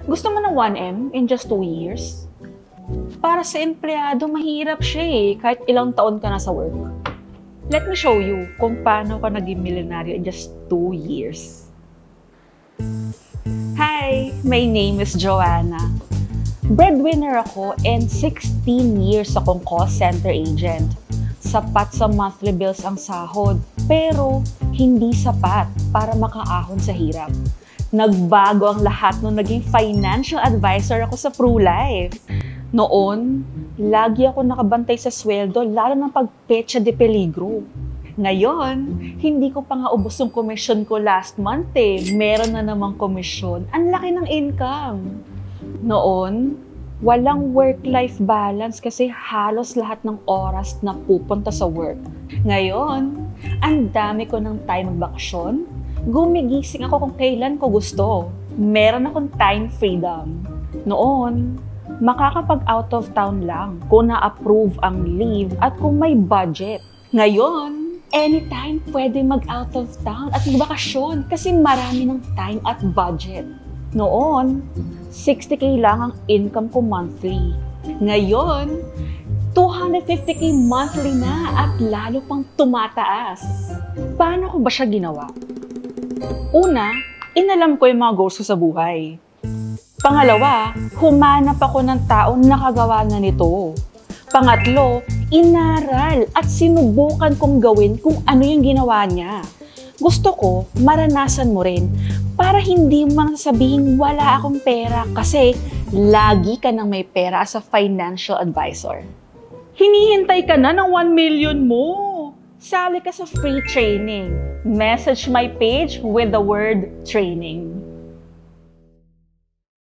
Gusto mo ng 1M in just 2 years? Para sa empleyado, mahirap siya kahit ilang taon ka na sa work. Let me show you kung paano ka naging milyonaryo in just 2 years. Hi, my name is Joanna. Breadwinner ako and 16 years akong call center agent. Sapat sa monthly bills ang sahod, pero hindi sapat para makaahon sa hirap. Nagbago ang lahat nung naging financial advisor ako sa PruLife. Noon, lagi ako nakabantay sa sweldo, lalo ng pagpetsa de peligro. Ngayon, hindi ko pa nga ubos yung commission ko last month Meron na namang commission. Ang laki ng income. Noon, walang work-life balance kasi halos lahat ng oras na pupunta sa work. Ngayon, ang dami ko ng time magbakasyon. Gumigising ako kung kailan ko gusto. Meron akong time freedom. Noon, makakapag out of town lang kung na-approve ang leave at kung may budget. Ngayon, anytime pwede mag-out of town at magbakasyon kasi marami ng time at budget. Noon, 60K lang ang income ko monthly. Ngayon, 250K monthly na at lalo pang tumataas. Paano ko ba siya ginawa? Una, inalam ko yung mga goals ko sa buhay. Pangalawa, humanap ako ng taong nakagawa na nito. Pangatlo, inaral at sinubukan kong gawin kung ano yung ginawa niya. Gusto ko, maranasan mo rin para hindi mo sabihin wala akong pera kasi lagi ka nang may pera as a financial advisor. Hinihintay ka na ng 1 million mo. Sali ka sa free training. Message my page with the word training.